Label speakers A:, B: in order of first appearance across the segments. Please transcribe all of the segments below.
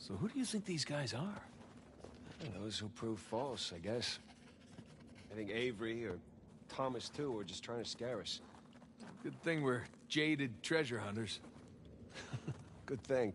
A: So who do you think these guys are?
B: Those who prove false, I guess. I think Avery or Thomas, too, were just trying to scare us.
A: Good thing we're jaded treasure hunters.
B: Good thing.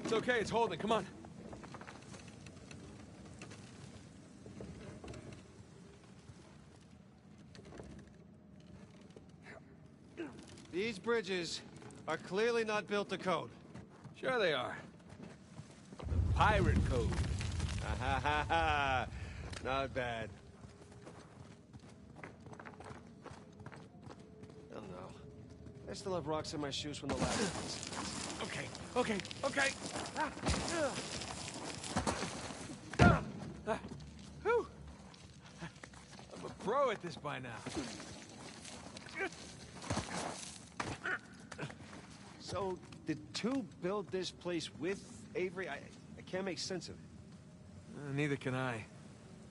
A: It's okay, it's holding. Come on.
B: These bridges are clearly not built to code.
A: Sure they are. The pirate code.
B: Ha ha ha ha! Not bad. I don't know. I still have rocks in my shoes from the last ones.
A: Okay. Whew. I'm a pro at this by now.
B: So, did two build this place with Avery? I can't make sense of it.
A: Neither can I.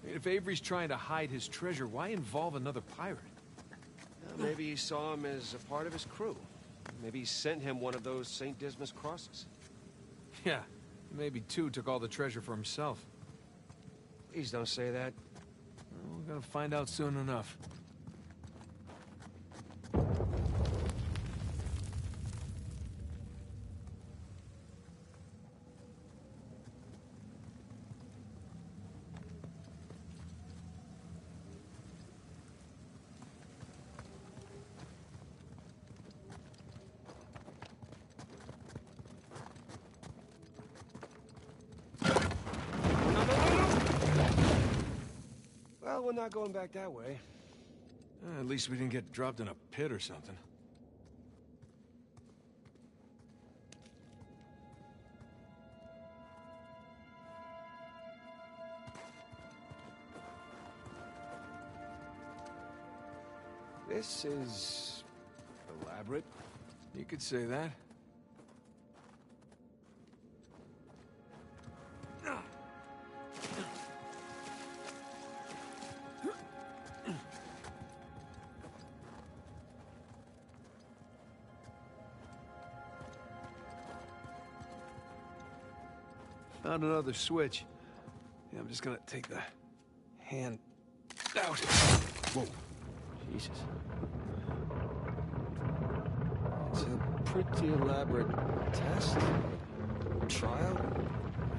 A: If Avery's trying to hide his treasure, why involve another pirate?
B: Maybe he saw him as a part of his crew. Maybe he sent him one of those St. Dismas crosses.
A: Yeah, maybe two took all the treasure for himself.
B: Please don't say that.
A: Well, we're gonna find out soon enough.
B: Well, we're not going back that way.
A: At least we didn't get dropped in a pit or something.
B: This is elaborate.
A: You could say that. Found another switch. Yeah, I'm just gonna take the hand out. Whoa. Jesus.
B: It's a pretty elaborate test. Trial.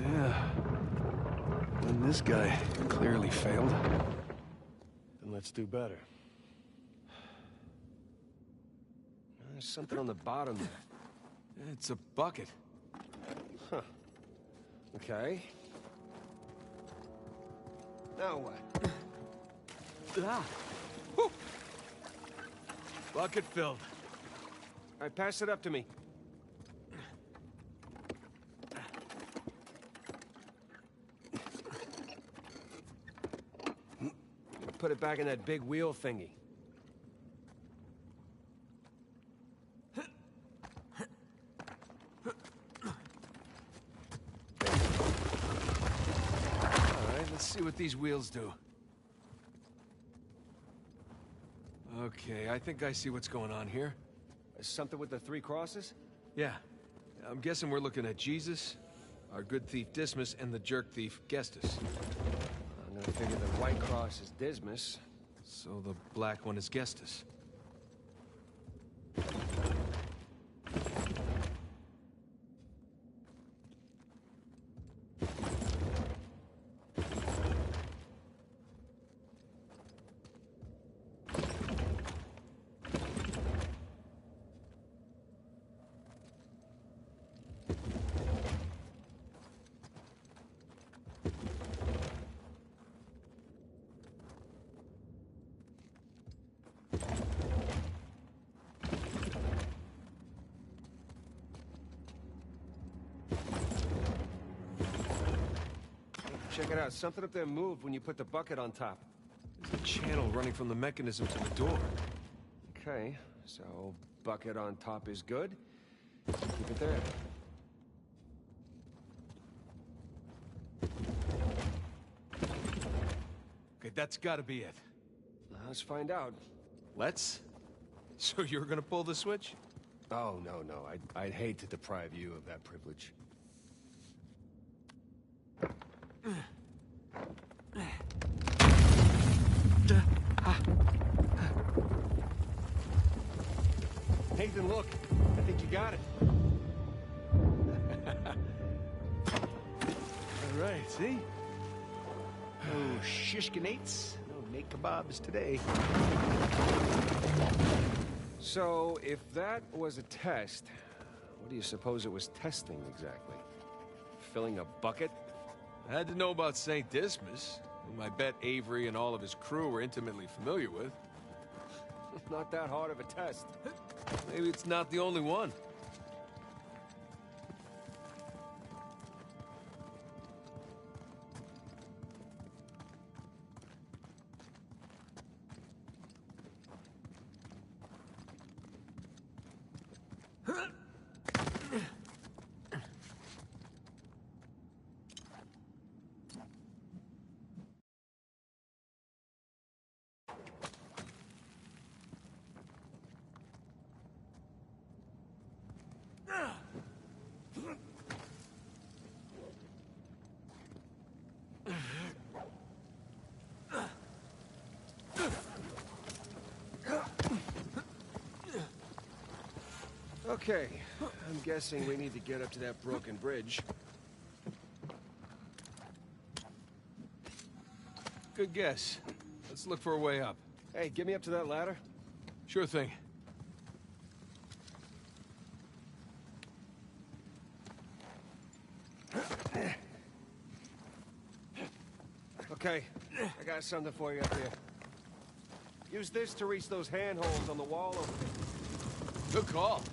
A: Yeah. And this guy clearly failed.
B: Then let's do better. There's something on the bottom there.
A: It's a bucket.
B: Huh. Okay. Now what?
A: Ah. Whew. Bucket filled.
B: All right, pass it up to me. Put it back in that big wheel thingy.
A: Let's see what these wheels do. Okay, I think I see what's going on here.
B: Something with the three crosses?
A: Yeah. I'm guessing we're looking at Jesus, our good thief Dismas, and the jerk thief Gestus.
B: I'm gonna figure the white cross is Dismas.
A: So the black one is Gestus.
B: Check it out. Something up there moved when you put the bucket on top.
A: Is A channel running from the mechanism to the door.
B: Okay, so bucket on top is good. Keep it there.
A: Okay, that's gotta be it.
B: Let's find out.
A: Let's? So you're gonna pull the switch?
B: Oh, no. I'd hate to deprive you of that privilege. Nathan, look. I think you got it.
A: All right, see? No shishkinates, no Nate kebabs today.
B: So, if that was a test, what do you suppose it was testing exactly? Filling a bucket?
A: I had to know about St. Dismas, whom I bet Avery and all of his crew were intimately familiar with.
B: Not that hard of a test.
A: Maybe it's not the only one.
B: Okay, I'm guessing we need to get up to that broken bridge.
A: Good guess. Let's look for a way up.
B: Hey, get me up to that ladder.
A: Sure thing.
B: Okay, I got something for you up here. Use this to reach those handholds on the wall over there.
A: Good call.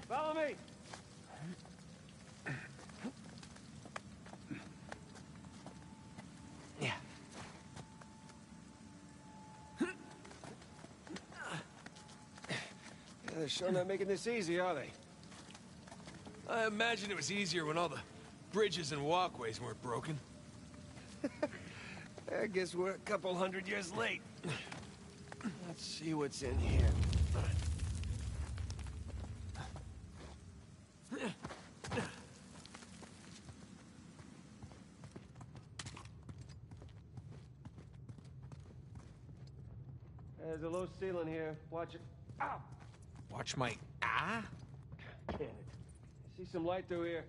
B: Follow me!
A: Yeah.
B: They're sure not making this easy, are they?
A: I imagine it was easier when all the bridges and walkways weren't broken.
B: I guess we're a couple hundred years late. Let's see what's in here. There's a low ceiling here. Watch it. Ow!
A: Watch my... Ah?
B: Damn it. I see some light through here.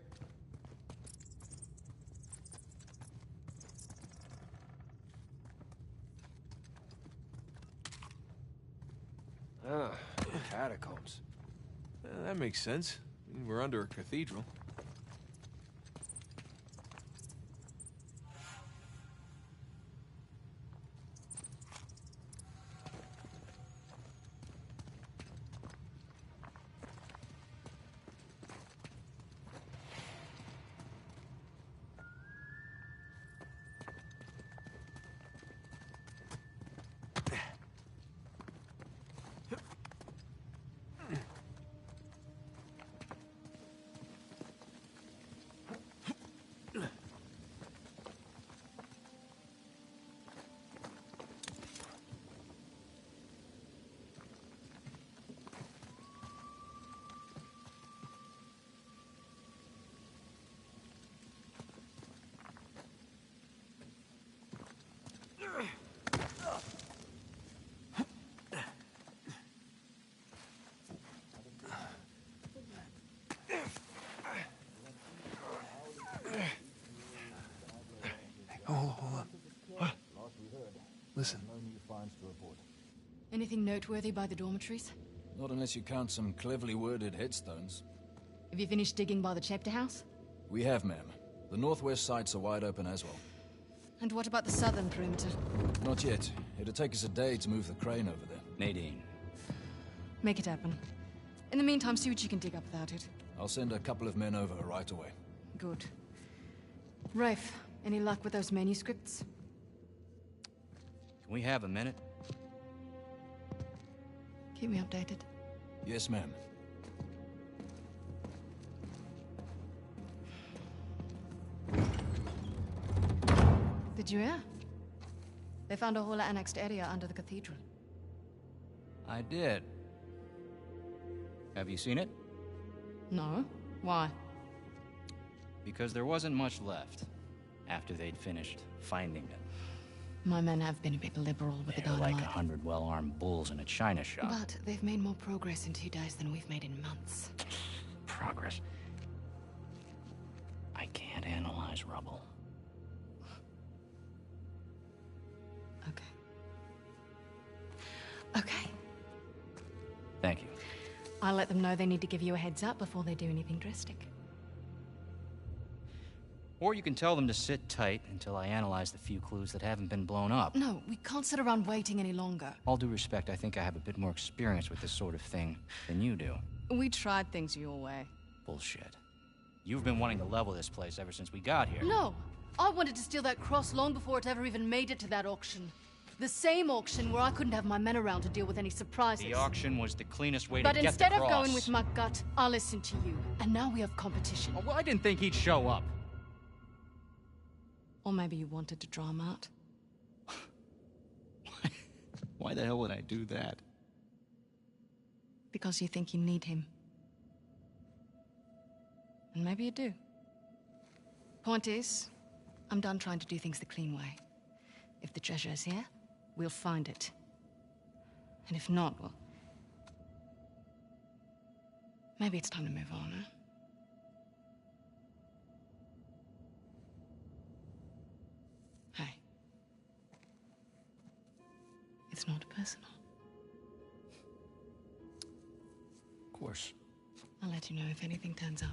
B: Ah, catacombs.
A: That makes sense. I mean, we're under a cathedral. Hold on. What? Listen.
C: No new finds to report.
D: Anything noteworthy by the dormitories?
C: Not unless you count some cleverly worded headstones.
D: Have you finished digging by the chapter house?
C: We have, ma'am. The northwest sites are wide open as well.
D: And what about the southern perimeter?
C: Not yet. It'll take us a day to move the crane over there.
E: Nadine.
D: Make it happen. In the meantime, see what you can dig up without it.
C: I'll send a couple of men over right away.
D: Good. Rafe, any luck with those manuscripts?
E: Can we have a minute?
D: Keep me updated.
C: Yes, ma'am.
D: Did you hear? They found a whole annexed area under the cathedral.
E: I did. Have you seen it?
D: No? Why?
E: Because there wasn't much left after they'd finished finding it.
D: My men have been a bit liberal with the
E: They're
D: dynamite.
E: like 100 well-armed bulls in a china shop.
D: But they've made more progress in 2 days than we've made in months.
E: Progress. I can't analyze rubble.
D: Okay. Okay.
E: Thank you.
D: I'll let them know they need to give you a heads up before they do anything drastic.
E: Or you can tell them to sit tight until I analyze the few clues that haven't been blown up.
D: No, we can't sit around waiting any longer.
E: All due respect, I think I have a bit more experience with this sort of thing than you do.
D: We tried things your way.
E: Bullshit. You've been wanting to level this place ever since we got here.
D: No! I wanted to steal that cross long before it ever even made it to that auction. The same auction where I couldn't have my men around to deal with any surprises.
E: The auction was the cleanest way
D: But
E: to get the
D: instead
E: cross.
D: of going with my gut, I'll listen to you. And now we have competition.
E: Oh, well, I didn't think he'd show up.
D: Or maybe you wanted to draw him out.
E: Why the hell would I do that?
D: Because you think you need him. And maybe you do. Point is, I'm done trying to do things the clean way. If the treasure is here, we'll find it. And if not, well... maybe it's time to move on, huh? Hey. It's not personal.
E: Of course.
D: I'll let you know if anything turns up.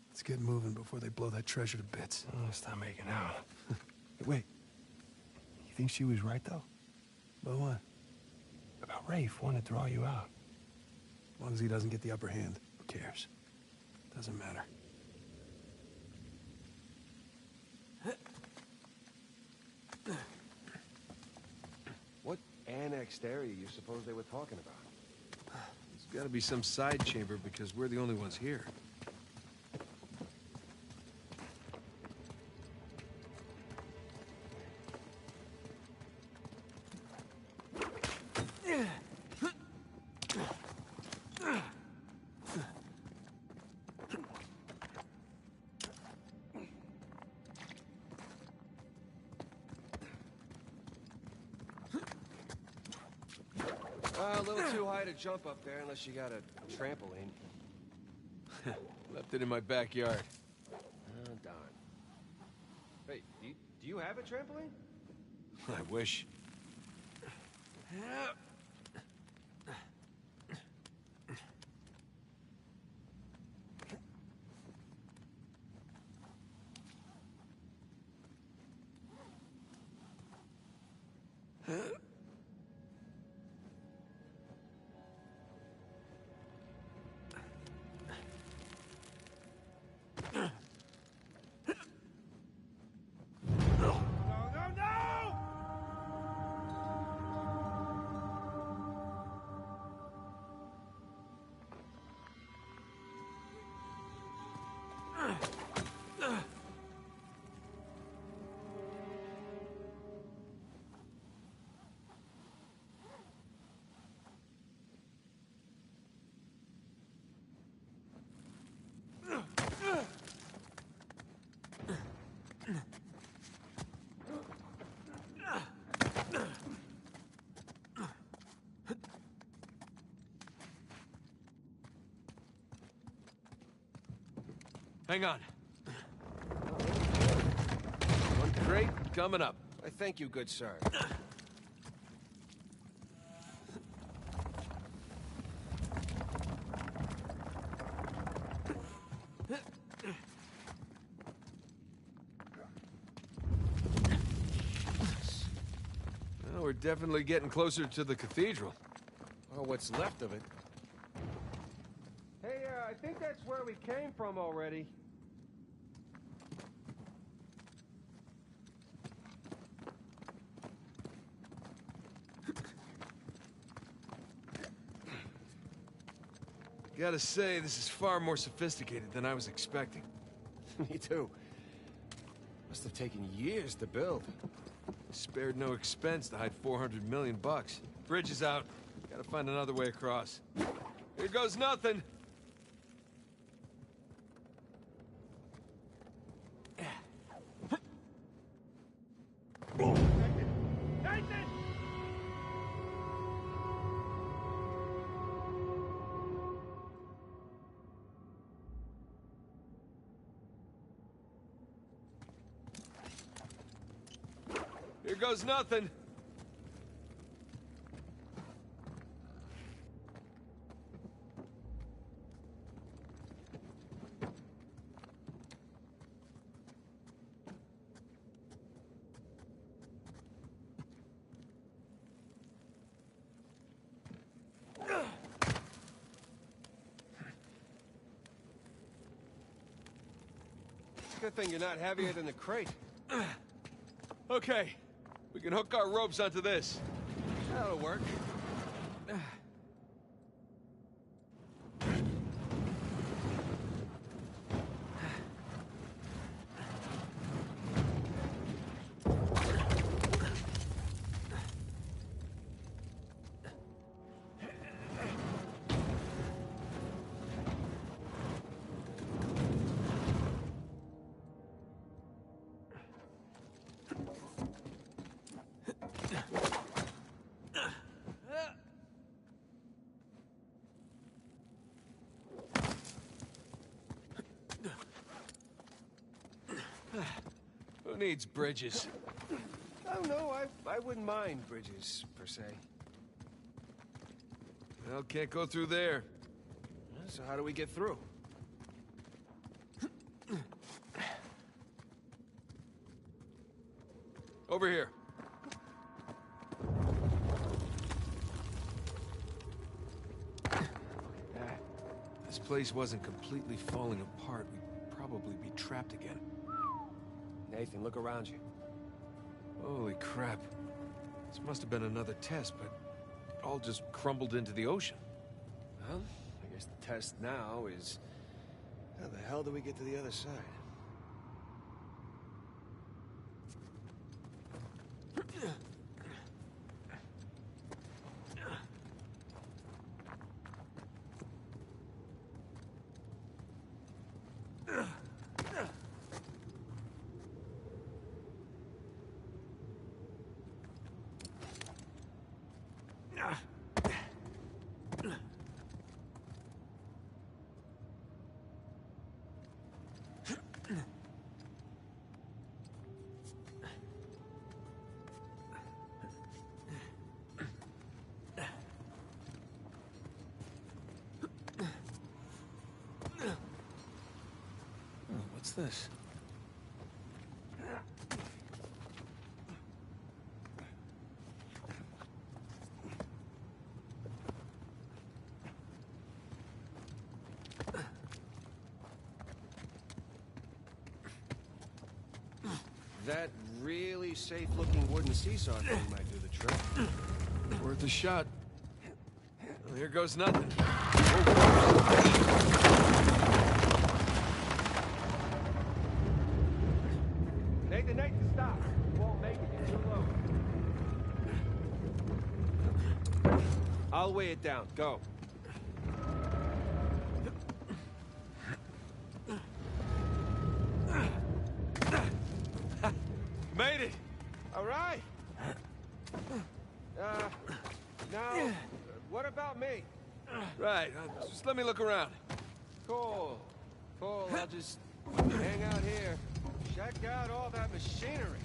A: Let's get moving before they blow that treasure to bits.
B: Oh, stop making out.
A: Hey, wait. You think she was right, though? About what?
B: About Rafe wanting to draw you out.
A: As long as he doesn't get the upper hand, who cares? Doesn't matter.
B: What annexed area you suppose they were talking about?
A: There's gotta be some side chamber because we're the only ones here.
B: A little too high to jump up there unless you got a trampoline.
A: Left it in my backyard.
B: Oh, darn. Wait, do you have a trampoline?
A: I wish. Hang on. crate coming up.
B: I thank you, good sir.
A: Well, we're definitely getting closer to the cathedral.
B: Or what's left of it. Hey, I think that's where we came from already.
A: Gotta say, this is far more sophisticated than I was expecting.
B: Me too. Must have taken years to build.
A: Spared no expense to hide 400 million bucks. Bridge is out. Gotta find another way across. Here goes nothing. Here goes nothing.
B: Good thing you're not heavier than the crate.
A: Okay, we can hook our ropes onto this.
B: That'll work.
A: Who needs bridges?
B: Oh, no, I wouldn't mind bridges, per se.
A: Well, can't go through there.
B: So how do we get through?
A: Over here. If this place wasn't completely falling apart, we'd probably be trapped again.
B: Nathan, look around you.
A: Holy crap. This must have been another test, but it all just crumbled into the ocean.
B: Well, I guess the test now is... how the hell do we get to the other side?
A: What's this?
B: That really safe-looking wooden seesaw thing might do the trick.
A: Worth a shot. Well, here goes nothing.
B: Nathan, stop! You won't make it, you're too low. I'll weigh it down. Go.
A: Made it!
B: All right. Now, what about me?
A: Right, just let me look around.
B: Cool. I'll just hang out here. Check out all that machinery.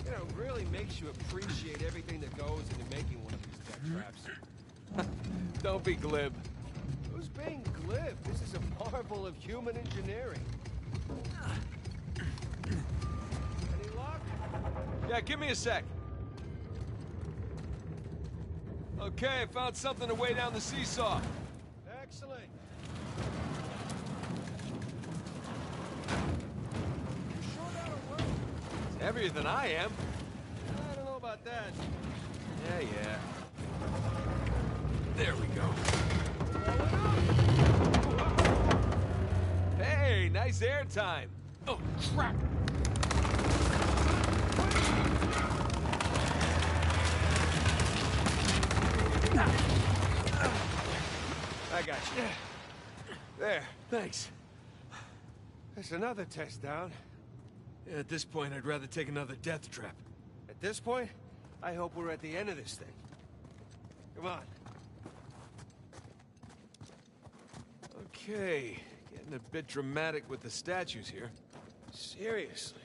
B: You know, really makes you appreciate everything that goes into making one of these death traps.
A: Don't be glib.
B: Who's being glib? This is a marvel of human engineering. Any luck?
A: Yeah, give me a sec. Okay, I found something to weigh down the seesaw.
B: Excellent. You sure that'll work?
A: It's heavier than I am.
B: I don't know about that.
A: Yeah. There we go. Hey, nice air time. Oh, crap.
B: I got you. There.
A: Thanks.
B: There's another test down.
A: Yeah, at this point, I'd rather take another death trap.
B: At this point, I hope we're at the end of this thing. Come on.
A: Okay, getting a bit dramatic with the statues here.
B: Seriously.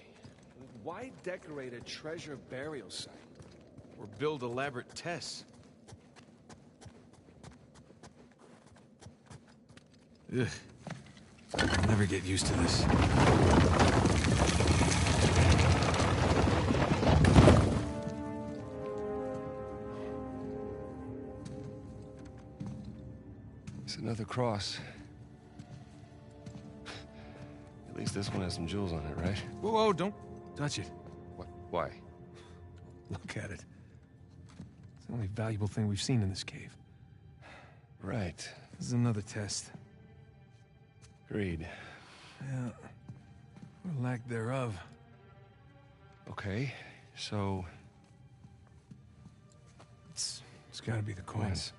B: Why decorate a treasure burial site?
A: Or build elaborate tests. Ugh. I'll never get used to this.
B: It's another cross. At least this one has some jewels on it, right?
A: Whoa, don't touch it.
B: What? Why?
A: Look at it. It's the only valuable thing we've seen in this cave.
B: Right.
A: This is another test.
B: Agreed.
A: Yeah. Or lack thereof.
B: Okay, so...
A: It's gotta be the coins.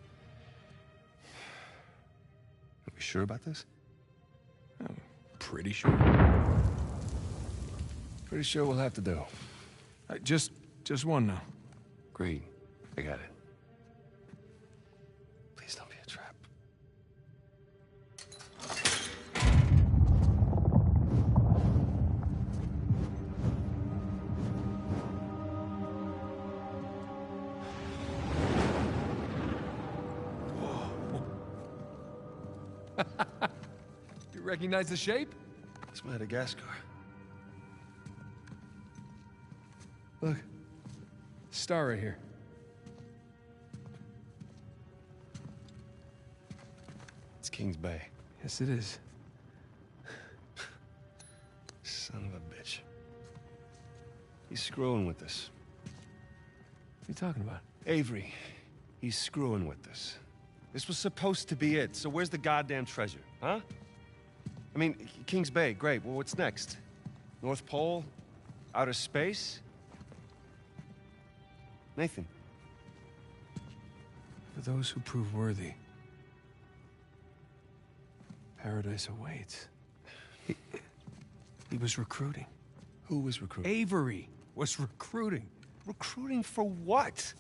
B: Are we sure about this?
A: I'm pretty sure.
B: Pretty sure we'll have to do.
A: Just one now.
B: Agreed. I got it. Please don't be a trap.
A: You recognize the shape?
B: It's Madagascar.
A: Look. Star right here.
B: It's Kings Bay.
A: Yes, it is.
B: Son of a bitch. He's screwing with us.
A: What are you talking about?
B: Avery, he's screwing with us. This was supposed to be it, so where's the goddamn treasure, huh? I mean, Kings Bay, great. Well, what's next? North Pole? Outer space? Nathan.
A: For those who prove worthy, paradise awaits. He was recruiting.
B: Who was recruiting?
A: Avery was recruiting.
B: Recruiting for what?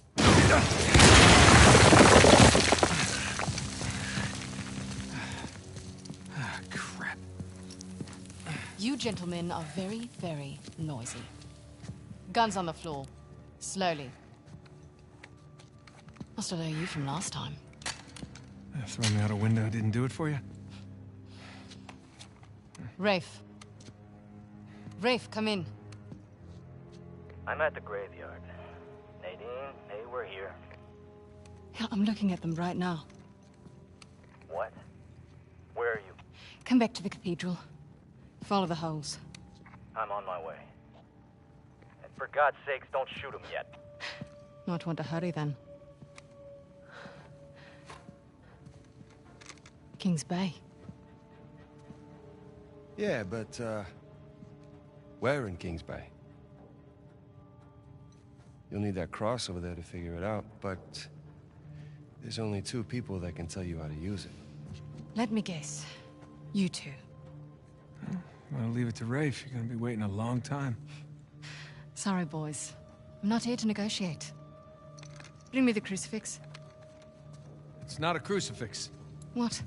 A: Ah, crap.
D: You gentlemen are very, very noisy. Guns on the floor. Slowly. I still owe you from last time.
A: Throwing me out a window didn't do it for you?
D: Rafe. Rafe, come in.
F: I'm at the graveyard. Nadine, hey, we're here.
D: Yeah, I'm looking at them right now.
F: What? Where are you?
D: Come back to the cathedral. Follow the holes.
F: I'm on my way. And for God's sakes, don't shoot him yet.
D: Not want to hurry then. Kings Bay.
B: Yeah, but, where in Kings Bay? You'll need that cross over there to figure it out, but there's only 2 people that can tell you how to use it.
D: Let me guess. You two.
A: I'm gonna leave it to Rafe. You're gonna be waiting a long time.
D: Sorry, boys. I'm not here to negotiate. Bring me the crucifix.
A: It's not a crucifix.
D: What?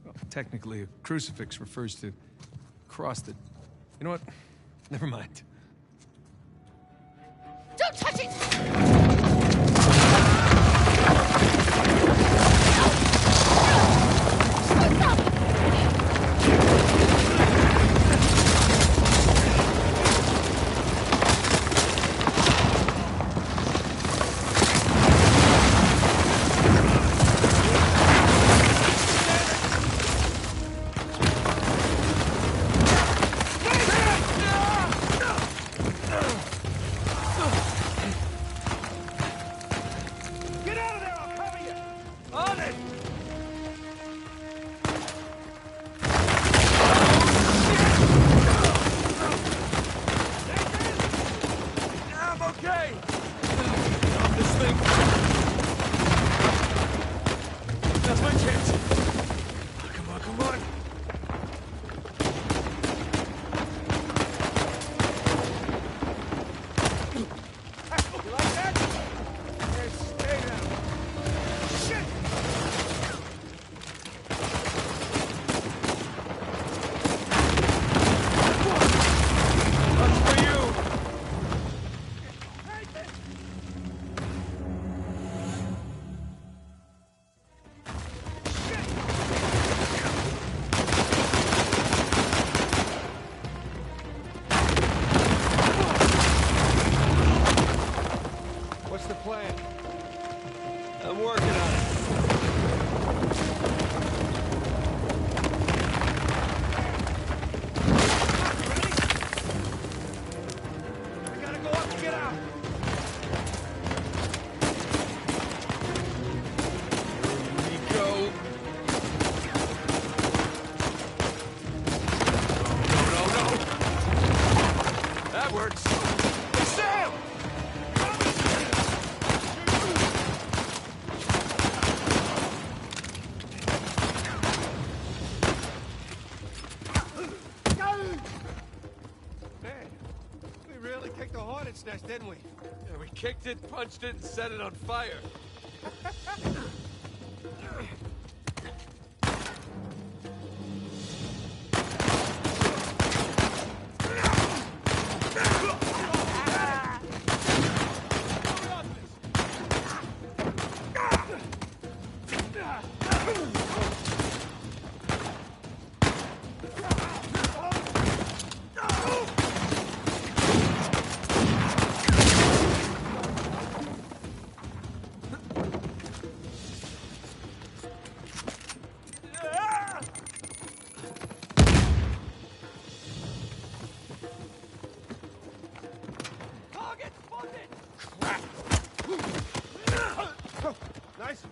A: Well, technically, a crucifix refers to a cross that... You know what? Never mind.
D: Don't touch it!
A: Get out of there! I'll cover you! On it! I'm okay! Off this thing! That's my chance! Come on, come on! You like that? Hey, stay down! Shit! That's for you! What's the plan? I'm working on it. Ready? We gotta go up and get out. Here we go. No, no, no. That works. Sam! Man, we really kicked the hornet's nest, didn't we? Yeah, we kicked it, punched it, and set it on fire. Target spotted! Crap! Nice.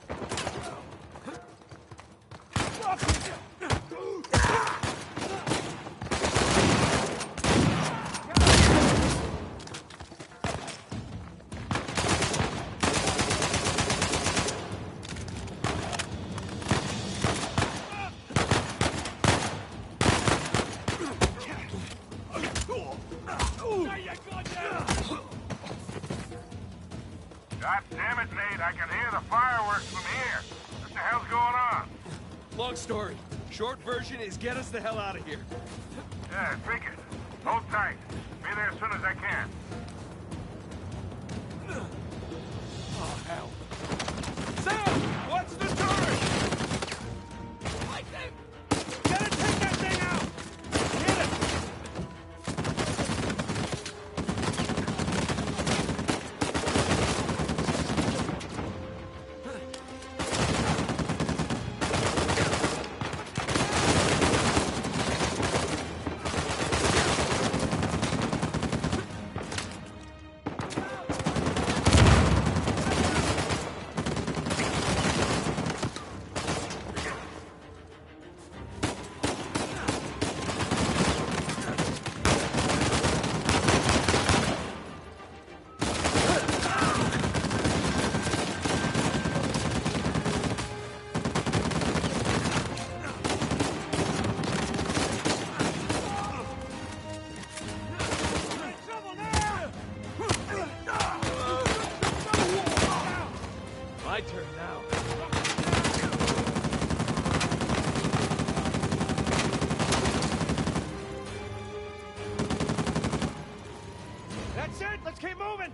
G: God damn it, Nate. I can hear the fireworks from here. What the hell's going on?
A: Long story. Short version is get us the hell out of here.
G: Yeah, figured. Hold tight. Be there as soon as I can.
A: Oh, hell. Sam! What's the turret? Lightning! Gotta take that thing out! Hit it!
B: That's it! Let's keep moving!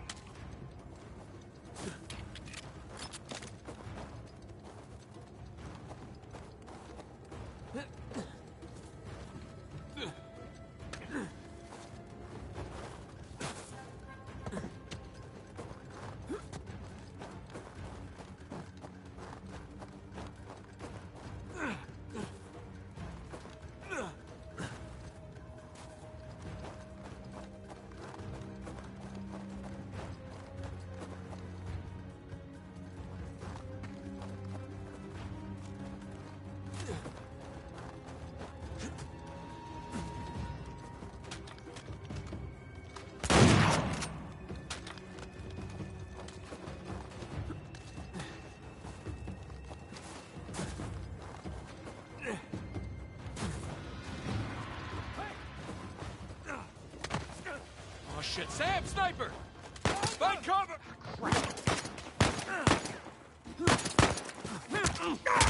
A: Shit, Sam, sniper! Find cover!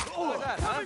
A: What was that, huh?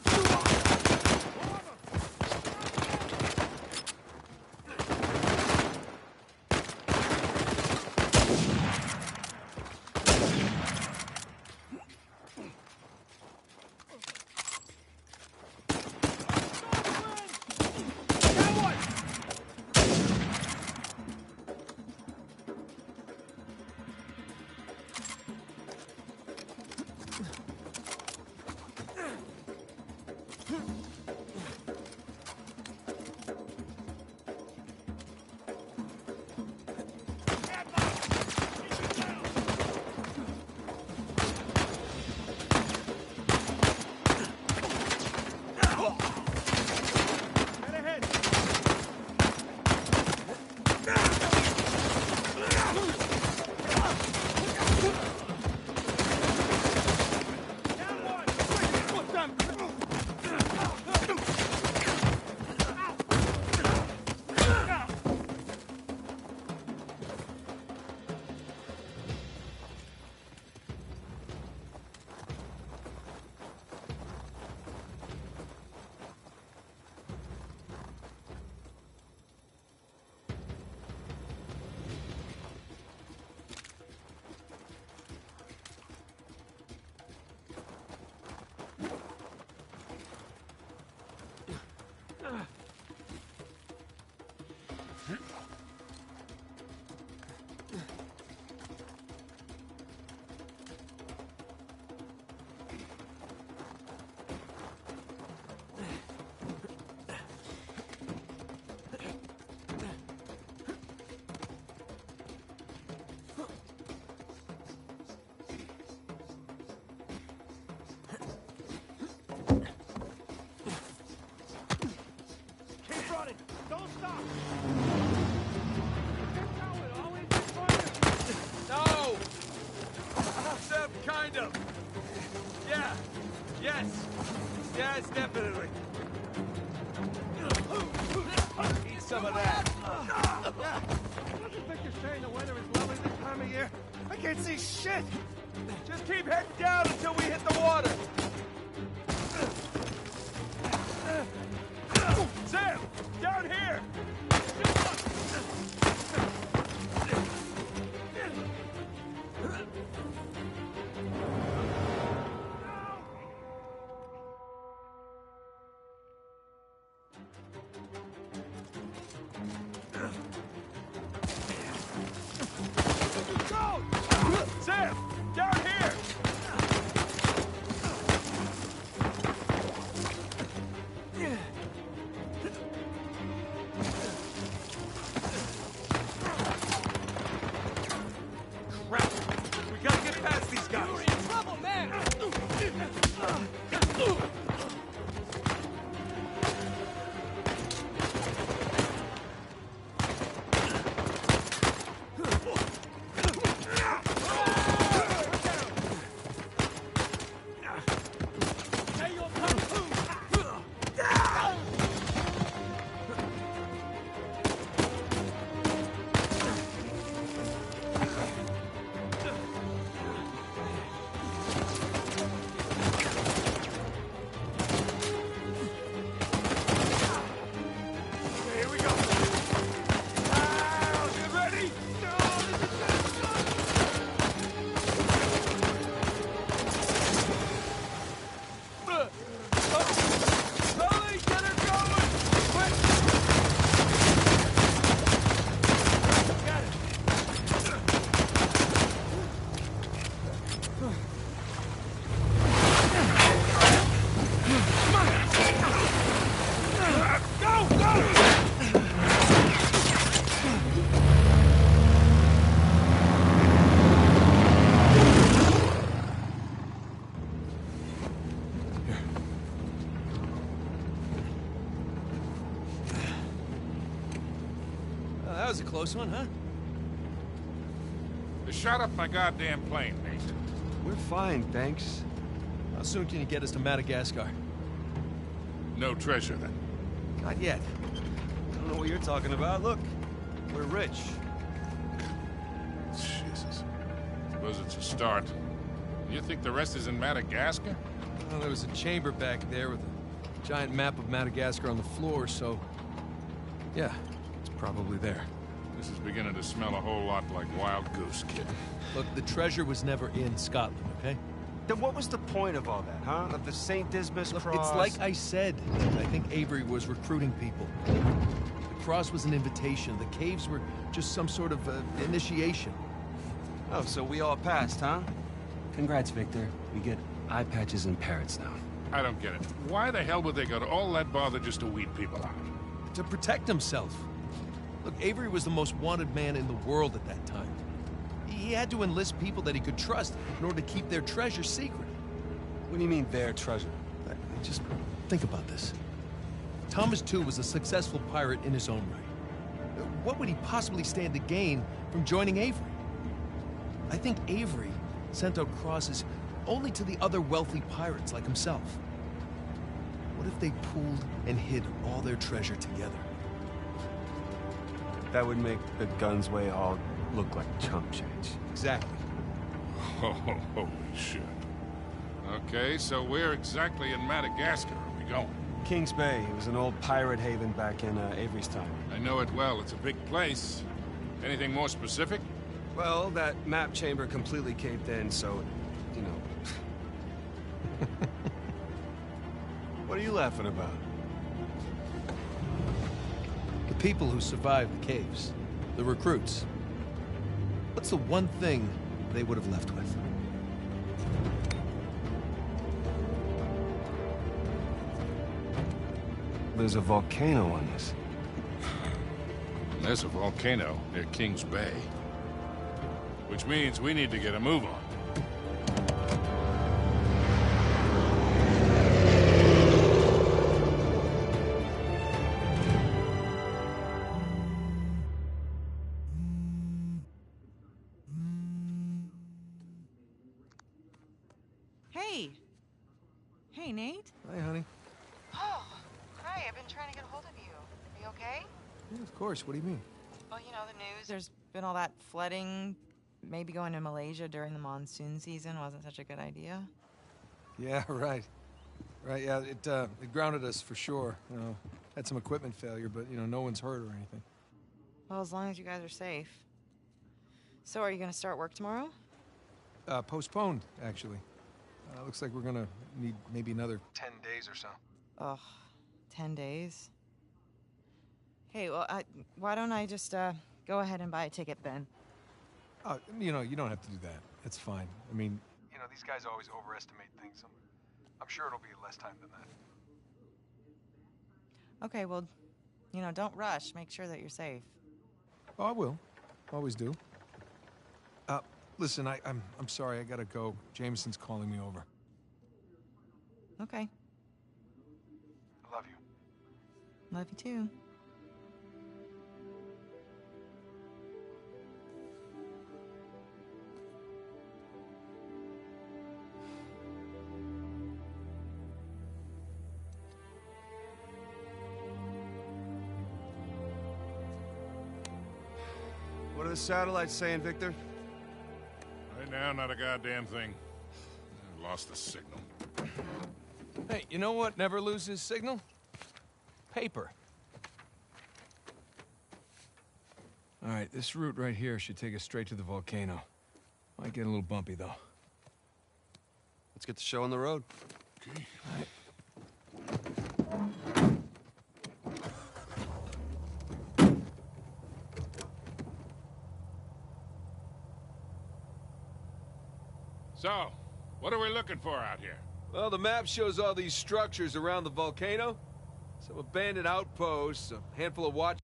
A: Kind of. Yeah. Yes. Yes, definitely. Eat some of that.
B: Doesn't Victor saying the weather is lovely this time of year? I can't see shit!
A: Just keep heading down until we hit the water. Sam, down here. Sam, down here! close one, huh?
G: They shot up my goddamn plane, Nate.
B: We're fine, thanks.
A: How soon can you get us to Madagascar?
G: No treasure, then.
A: Not yet.
B: I don't know what you're talking about. Look, we're rich.
G: Jesus. Suppose it's a start. You think the rest is in Madagascar?
A: Well, there was a chamber back there with a giant map of Madagascar on the floor, so... yeah, it's probably there.
G: This is beginning to smell a whole lot like Wild Goose, kid.
A: Look, the treasure was never in Scotland, okay?
B: Then what was the point of all that, huh? Of the St. Dismas
A: Look,
B: cross?
A: it's like I said. I think Avery was recruiting people. The cross was an invitation. The caves were just some sort of initiation.
B: Oh, so we all passed, huh? Congrats, Victor. We get eye patches and parrots now.
G: I don't get it. Why the hell would they go to all that bother just to weed people out?
A: To protect himself. Look, Avery was the most wanted man in the world at that time. He had to enlist people that he could trust in order to keep their treasure secret.
B: What do you mean, their treasure?
A: Just think about this. Thomas, too, was a successful pirate in his own right. What would he possibly stand to gain from joining Avery? I think Avery sent out crosses only to the other wealthy pirates like himself. What if they pooled and hid all their treasure together?
B: That would make the Gunsway all look like chump change.
A: Exactly.
G: Oh, holy shit. Okay, so where exactly in Madagascar are we going?
B: Kings Bay. It was an old pirate haven back in Avery's time.
G: I know it well. It's a big place. Anything more specific?
B: Well, that map chamber completely caved in, so, you know... What are you laughing about?
A: The people who survived the caves. The recruits. What's the one thing they would have left with?
B: There's a volcano on this.
G: There's a volcano near Kings Bay. Which means we need to get a move on.
H: Hey. Hey, Nate.
A: Hi, honey.
H: Oh, hi. I've been trying to get a hold of you. Are you okay?
A: Yeah, of course. What do you mean?
H: Well, you know, the news. There's been all that flooding. Maybe going to Malaysia during the monsoon season wasn't such a good idea.
A: Yeah, right. Right, yeah, it grounded us for sure. You know, had some equipment failure, but, you know, no one's hurt or anything.
H: Well, as long as you guys are safe. So are you going to start work tomorrow?
A: Postponed, actually. Looks like we're gonna need maybe another 10 days or so.
H: Ugh, 10 days? Hey, well, why don't I just, go ahead and buy a ticket then?
A: You know, you don't have to do that. It's fine. I mean, you know, these guys always overestimate things. I'm sure it'll be less time than that.
H: Okay, well, you know, don't rush. Make sure that you're safe.
A: Oh, I will. Always do. Listen, I'm sorry. I gotta go. Jameson's calling me over.
H: Okay.
A: I love you.
H: Love you too.
B: What are the satellites saying, Victor?
G: Right now, not a goddamn thing. I lost the signal.
A: Hey, you know what never loses signal? Paper. All right, this route right here should take us straight to the volcano. Might get a little bumpy, though.
B: Let's get the show on the road.
G: Okay. So, what are we looking for out here?
A: Well, the map shows all these structures around the volcano. Some abandoned outposts, a handful of watch